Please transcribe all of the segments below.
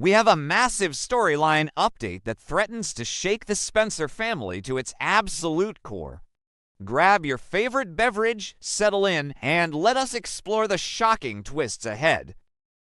We have a massive storyline update that threatens to shake the Spencer family to its absolute core. Grab your favorite beverage, settle in, and let us explore the shocking twists ahead.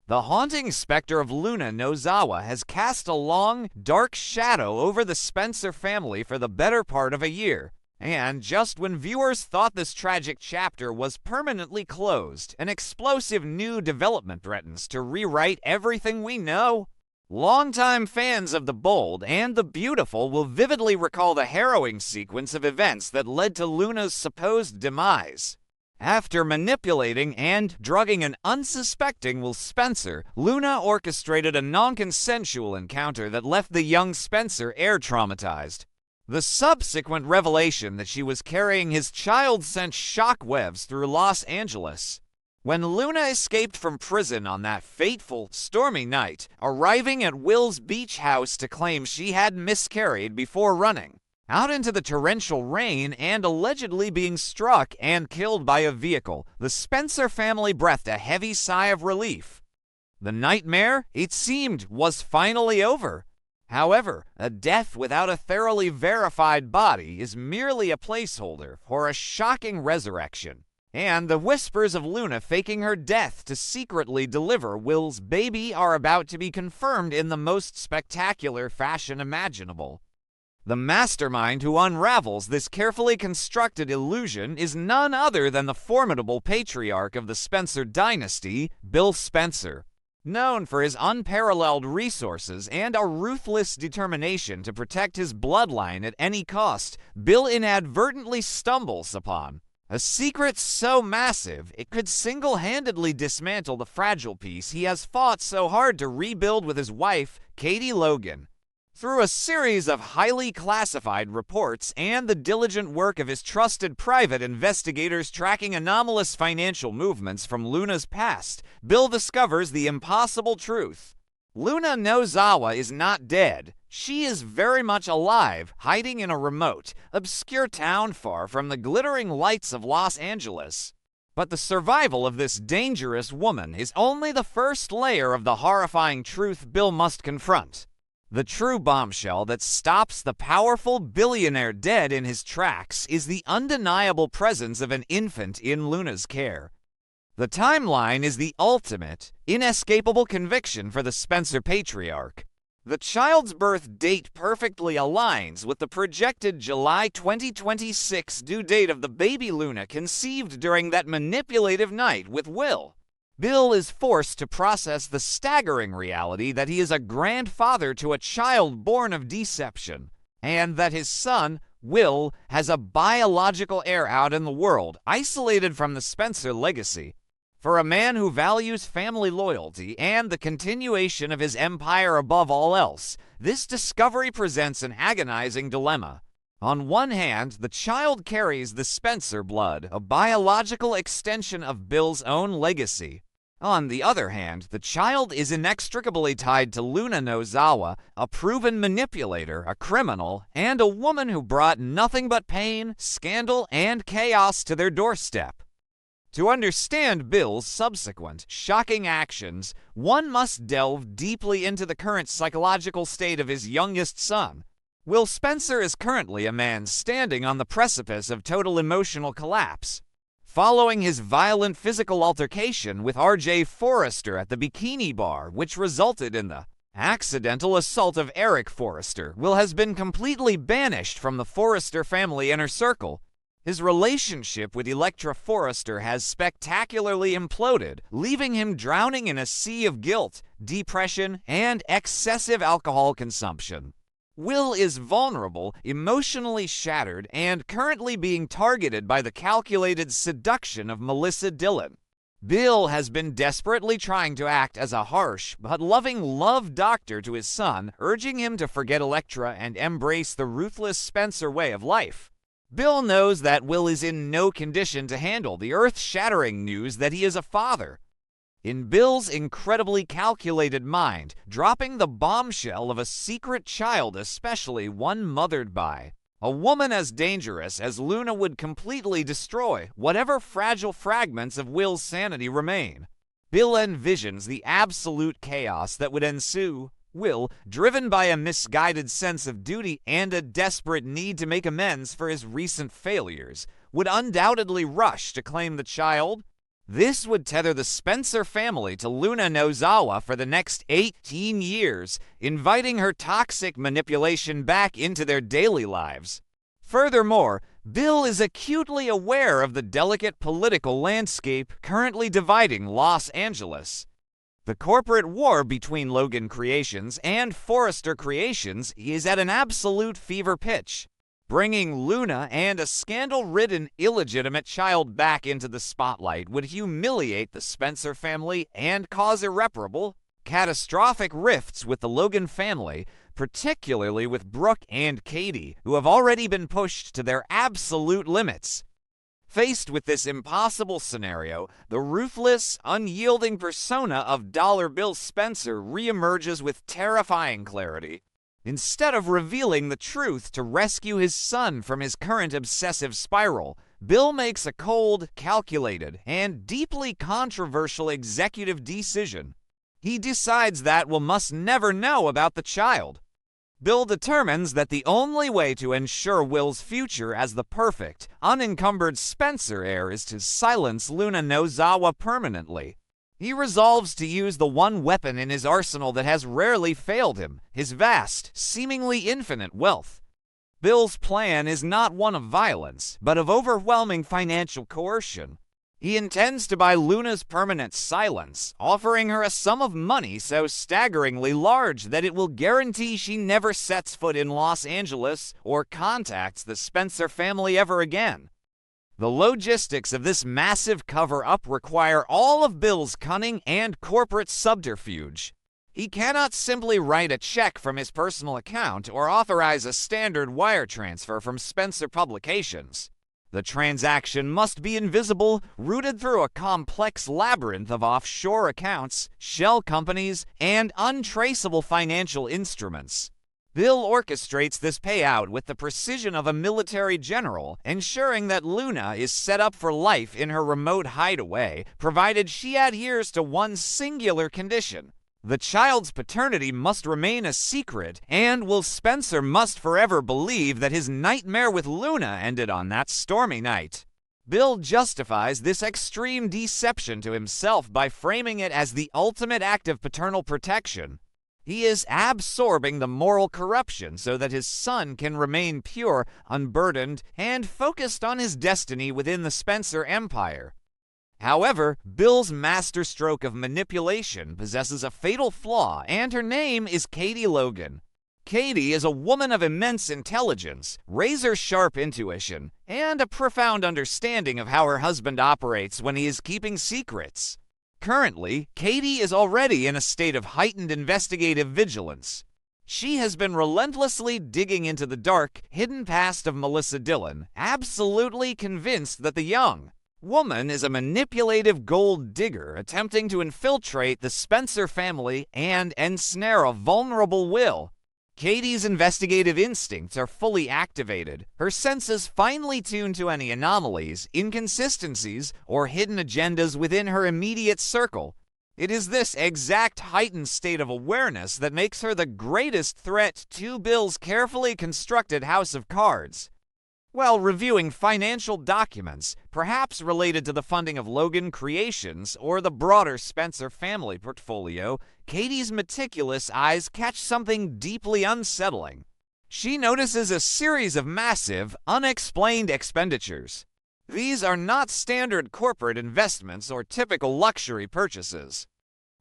The haunting specter of Luna Nozawa has cast a long, dark shadow over the Spencer family for the better part of a year. And just when viewers thought this tragic chapter was permanently closed, an explosive new development threatens to rewrite everything we know. Longtime fans of the bold and the beautiful will vividly recall the harrowing sequence of events that led to Luna's supposed demise. After manipulating and drugging an unsuspecting Will Spencer, Luna orchestrated a non-consensual encounter that left the young Spencer air-traumatized. The subsequent revelation that she was carrying his child sent shockwaves through Los Angeles. When Luna escaped from prison on that fateful, stormy night, arriving at Will's beach house to claim she had miscarried before running out into the torrential rain and allegedly being struck and killed by a vehicle, the Spencer family breathed a heavy sigh of relief. The nightmare, it seemed, was finally over. However, a death without a thoroughly verified body is merely a placeholder for a shocking resurrection. And the whispers of Luna faking her death to secretly deliver Will's baby are about to be confirmed in the most spectacular fashion imaginable. The mastermind who unravels this carefully constructed illusion is none other than the formidable patriarch of the Spencer dynasty, Bill Spencer. Known for his unparalleled resources and a ruthless determination to protect his bloodline at any cost, Bill inadvertently stumbles upon a secret so massive it could single-handedly dismantle the fragile piece he has fought so hard to rebuild with his wife, Katie Logan. Through a series of highly classified reports and the diligent work of his trusted private investigators tracking anomalous financial movements from Luna's past, Bill discovers the impossible truth. Luna Nozawa is not dead. She is very much alive, hiding in a remote, obscure town far from the glittering lights of Los Angeles. But the survival of this dangerous woman is only the first layer of the horrifying truth Bill must confront. The true bombshell that stops the powerful billionaire dead in his tracks is the undeniable presence of an infant in Luna's care. The timeline is the ultimate, inescapable conviction for the Spencer patriarch. The child's birth date perfectly aligns with the projected July 2026 due date of the baby Luna conceived during that manipulative night with Will. Bill is forced to process the staggering reality that he is a grandfather to a child born of deception, and that his son, Will, has a biological heir out in the world, isolated from the Spencer legacy. For a man who values family loyalty and the continuation of his empire above all else, this discovery presents an agonizing dilemma. On one hand, the child carries the Spencer blood, a biological extension of Bill's own legacy. On the other hand, the child is inextricably tied to Luna Nozawa, a proven manipulator, a criminal, and a woman who brought nothing but pain, scandal, and chaos to their doorstep. To understand Bill's subsequent, shocking actions, one must delve deeply into the current psychological state of his youngest son. Will Spencer is currently a man standing on the precipice of total emotional collapse. Following his violent physical altercation with R.J. Forrester at the Bikini Bar, which resulted in the accidental assault of Eric Forrester, Will has been completely banished from the Forrester family inner circle. His relationship with Electra Forrester has spectacularly imploded, leaving him drowning in a sea of guilt, depression, and excessive alcohol consumption. Will is vulnerable, emotionally shattered, and currently being targeted by the calculated seduction of Melissa Dillon. Bill has been desperately trying to act as a harsh but loving love doctor to his son, urging him to forget Electra and embrace the ruthless Spencer way of life. Bill knows that Will is in no condition to handle the earth-shattering news that he is a father. In Bill's incredibly calculated mind, dropping the bombshell of a secret child, especially one mothered by a woman as dangerous as Luna, would completely destroy whatever fragile fragments of Will's sanity remain. Bill envisions the absolute chaos that would ensue. Will, driven by a misguided sense of duty and a desperate need to make amends for his recent failures, would undoubtedly rush to claim the child. This would tether the Spencer family to Luna Nozawa for the next 18 years, inviting her toxic manipulation back into their daily lives. Furthermore, Bill is acutely aware of the delicate political landscape currently dividing Los Angeles. The corporate war between Logan Creations and Forrester Creations is at an absolute fever pitch, bringing Luna and a scandal-ridden, illegitimate child back into the spotlight would humiliate the Spencer family and cause irreparable, catastrophic rifts with the Logan family, particularly with Brooke and Katie, who have already been pushed to their absolute limits. Faced with this impossible scenario, the ruthless, unyielding persona of Dollar Bill Spencer reemerges with terrifying clarity. Instead of revealing the truth to rescue his son from his current obsessive spiral, Bill makes a cold, calculated, and deeply controversial executive decision. He decides that Will must never know about the child. Bill determines that the only way to ensure Will's future as the perfect, unencumbered Spencer heir is to silence Luna Nozawa permanently. He resolves to use the one weapon in his arsenal that has rarely failed him, his vast, seemingly infinite wealth. Bill's plan is not one of violence, but of overwhelming financial coercion. He intends to buy Luna's permanent silence, offering her a sum of money so staggeringly large that it will guarantee she never sets foot in Los Angeles or contacts the Spencer family ever again. The logistics of this massive cover-up require all of Bill's cunning and corporate subterfuge. He cannot simply write a check from his personal account or authorize a standard wire transfer from Spencer Publications. The transaction must be invisible, rooted through a complex labyrinth of offshore accounts, shell companies, and untraceable financial instruments. Bill orchestrates this payout with the precision of a military general, ensuring that Luna is set up for life in her remote hideaway, provided she adheres to one singular condition. The child's paternity must remain a secret, and Will Spencer must forever believe that his nightmare with Luna ended on that stormy night. Bill justifies this extreme deception to himself by framing it as the ultimate act of paternal protection. He is absorbing the moral corruption so that his son can remain pure, unburdened, and focused on his destiny within the Spencer empire. However, Bill's masterstroke of manipulation possesses a fatal flaw, and her name is Katie Logan. Katie is a woman of immense intelligence, razor-sharp intuition, and a profound understanding of how her husband operates when he is keeping secrets. Currently, Katie is already in a state of heightened investigative vigilance. She has been relentlessly digging into the dark, hidden past of Melissa Dillon, absolutely convinced that the young woman is a manipulative gold digger attempting to infiltrate the Spencer family and ensnare a vulnerable Will. Katie's investigative instincts are fully activated, her senses finely tuned to any anomalies, inconsistencies, or hidden agendas within her immediate circle. It is this exact heightened state of awareness that makes her the greatest threat to Bill's carefully constructed house of cards. While reviewing financial documents, perhaps related to the funding of Logan Creations or the broader Spencer family portfolio, Katie's meticulous eyes catch something deeply unsettling. She notices a series of massive, unexplained expenditures. These are not standard corporate investments or typical luxury purchases.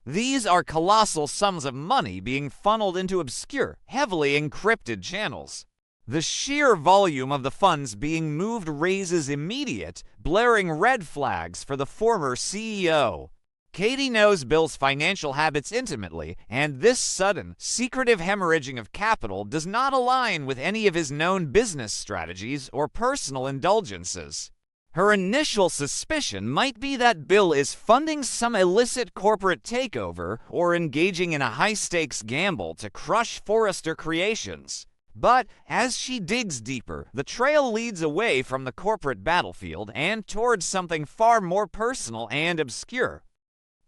These are colossal sums of money being funneled into obscure, heavily encrypted channels. The sheer volume of the funds being moved raises immediate, blaring red flags for the former CEO. Katie knows Bill's financial habits intimately, and this sudden, secretive hemorrhaging of capital does not align with any of his known business strategies or personal indulgences. Her initial suspicion might be that Bill is funding some illicit corporate takeover or engaging in a high-stakes gamble to crush Forrester Creations. But as she digs deeper, the trail leads away from the corporate battlefield and towards something far more personal and obscure.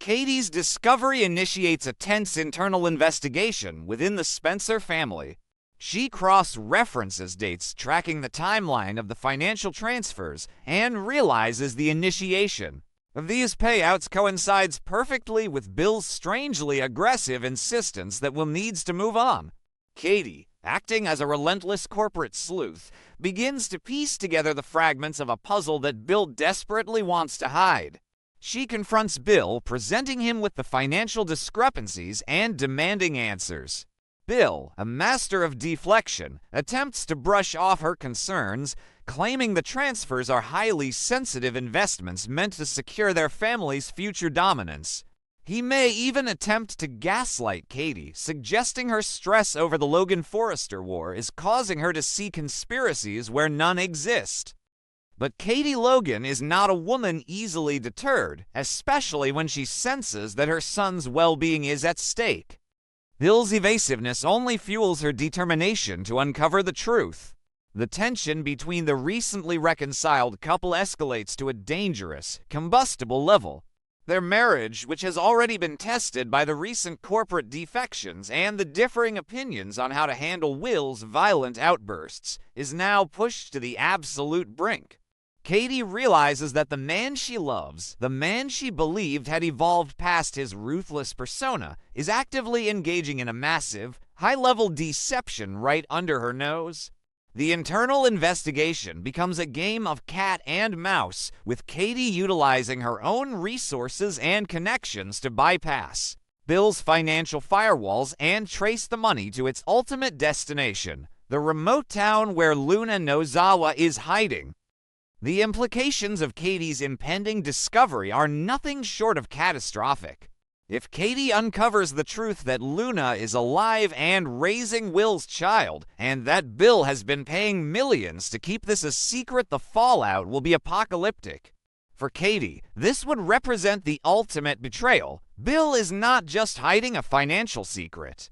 Katie's discovery initiates a tense internal investigation within the Spencer family. She cross-references dates tracking the timeline of the financial transfers and realizes the initiation of these payouts coincides perfectly with Bill's strangely aggressive insistence that Will needs to move on. Katie, acting as a relentless corporate sleuth, begins to piece together the fragments of a puzzle that Bill desperately wants to hide. She confronts Bill, presenting him with the financial discrepancies and demanding answers. Bill, a master of deflection, attempts to brush off her concerns, claiming the transfers are highly sensitive investments meant to secure their family's future dominance. He may even attempt to gaslight Katie, suggesting her stress over the Logan Forrester war is causing her to see conspiracies where none exist. But Katie Logan is not a woman easily deterred, especially when she senses that her son's well-being is at stake. Bill's evasiveness only fuels her determination to uncover the truth. The tension between the recently reconciled couple escalates to a dangerous, combustible level. Their marriage, which has already been tested by the recent corporate defections and the differing opinions on how to handle Will's violent outbursts, is now pushed to the absolute brink. Katie realizes that the man she loves, the man she believed had evolved past his ruthless persona, is actively engaging in a massive, high-level deception right under her nose. The internal investigation becomes a game of cat and mouse, with Katie utilizing her own resources and connections to bypass Bill's financial firewalls and trace the money to its ultimate destination, the remote town where Luna Nozawa is hiding. The implications of Katie's impending discovery are nothing short of catastrophic. If Katie uncovers the truth that Luna is alive and raising Will's child, and that Bill has been paying millions to keep this a secret, the fallout will be apocalyptic. For Katie, this would represent the ultimate betrayal. Bill is not just hiding a financial secret.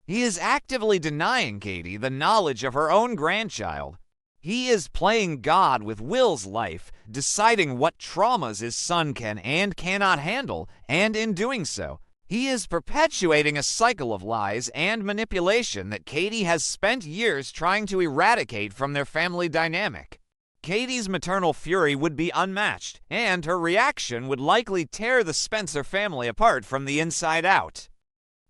He is actively denying Katie the knowledge of her own grandchild. He is playing God with Will's life, deciding what traumas his son can and cannot handle, and in doing so, he is perpetuating a cycle of lies and manipulation that Katie has spent years trying to eradicate from their family dynamic. Katie's maternal fury would be unmatched, and her reaction would likely tear the Spencer family apart from the inside out.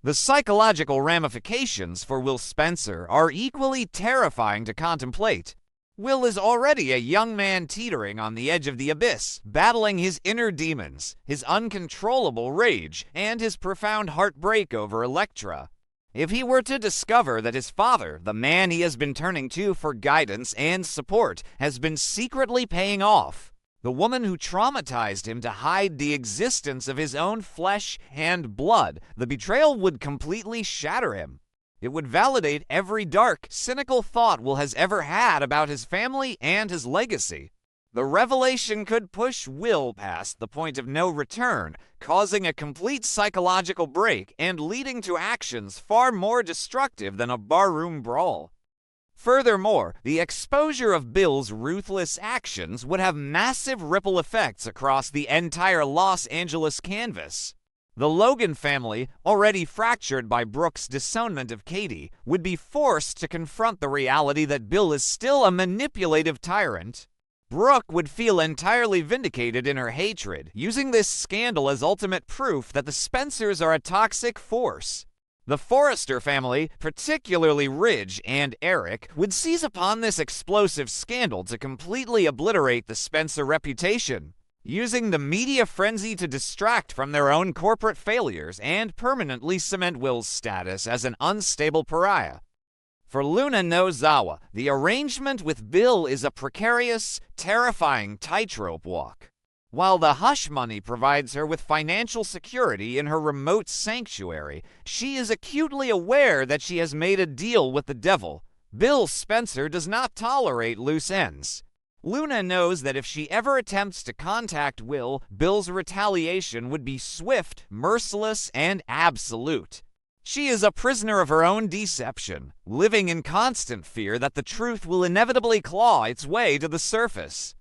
The psychological ramifications for Will Spencer are equally terrifying to contemplate. Will is already a young man teetering on the edge of the abyss, battling his inner demons, his uncontrollable rage, and his profound heartbreak over Elektra. If he were to discover that his father, the man he has been turning to for guidance and support, has been secretly paying off, the woman who traumatized him to hide the existence of his own flesh and blood, the betrayal would completely shatter him. It would validate every dark, cynical thought Will has ever had about his family and his legacy. The revelation could push Will past the point of no return, causing a complete psychological break and leading to actions far more destructive than a barroom brawl. Furthermore, the exposure of Bill's ruthless actions would have massive ripple effects across the entire Los Angeles canvas. The Logan family, already fractured by Brooke's disownment of Katie, would be forced to confront the reality that Bill is still a manipulative tyrant. Brooke would feel entirely vindicated in her hatred, using this scandal as ultimate proof that the Spencers are a toxic force. The Forrester family, particularly Ridge and Eric, would seize upon this explosive scandal to completely obliterate the Spencer reputation, using the media frenzy to distract from their own corporate failures and permanently cement Will's status as an unstable pariah. For Luna Nozawa, the arrangement with Bill is a precarious, terrifying tightrope walk. While the hush money provides her with financial security in her remote sanctuary, she is acutely aware that she has made a deal with the devil. Bill Spencer does not tolerate loose ends. Luna knows that if she ever attempts to contact Will, Bill's retaliation would be swift, merciless, and absolute. She is a prisoner of her own deception, living in constant fear that the truth will inevitably claw its way to the surface.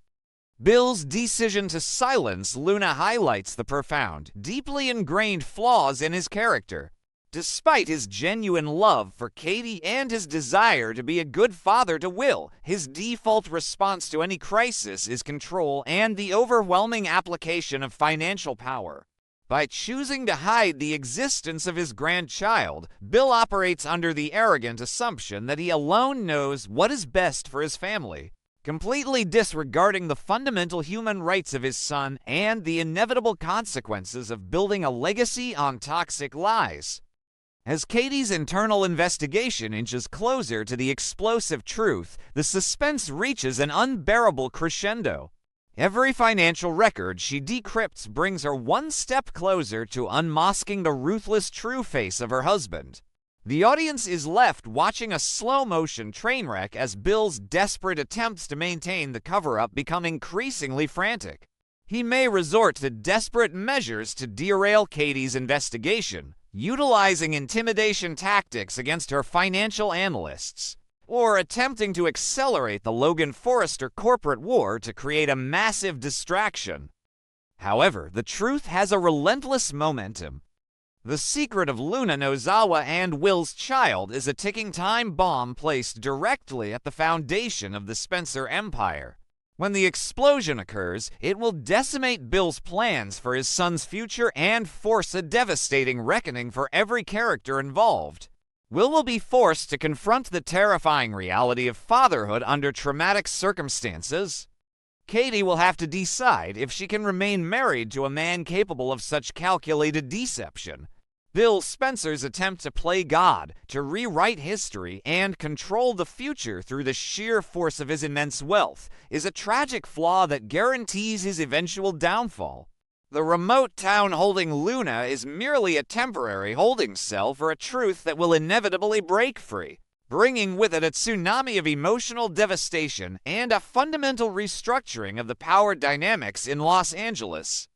Bill's decision to silence Luna highlights the profound, deeply ingrained flaws in his character. Despite his genuine love for Katie and his desire to be a good father to Will, his default response to any crisis is control and the overwhelming application of financial power. By choosing to hide the existence of his grandchild, Bill operates under the arrogant assumption that he alone knows what is best for his family, completely disregarding the fundamental human rights of his son and the inevitable consequences of building a legacy on toxic lies. As Katie's internal investigation inches closer to the explosive truth, the suspense reaches an unbearable crescendo. Every financial record she decrypts brings her one step closer to unmasking the ruthless true face of her husband. The audience is left watching a slow-motion train wreck as Bill's desperate attempts to maintain the cover-up become increasingly frantic. He may resort to desperate measures to derail Katie's investigation, utilizing intimidation tactics against her financial analysts, or attempting to accelerate the Logan Forrester corporate war to create a massive distraction. However, the truth has a relentless momentum. The secret of Luna Nozawa and Will's child is a ticking time bomb placed directly at the foundation of the Spencer empire. When the explosion occurs, it will decimate Bill's plans for his son's future and force a devastating reckoning for every character involved. Will be forced to confront the terrifying reality of fatherhood under traumatic circumstances. Katie will have to decide if she can remain married to a man capable of such calculated deception. Bill Spencer's attempt to play God, to rewrite history, and control the future through the sheer force of his immense wealth is a tragic flaw that guarantees his eventual downfall. The remote town holding Luna is merely a temporary holding cell for a truth that will inevitably break free, bringing with it a tsunami of emotional devastation and a fundamental restructuring of the power dynamics in Los Angeles.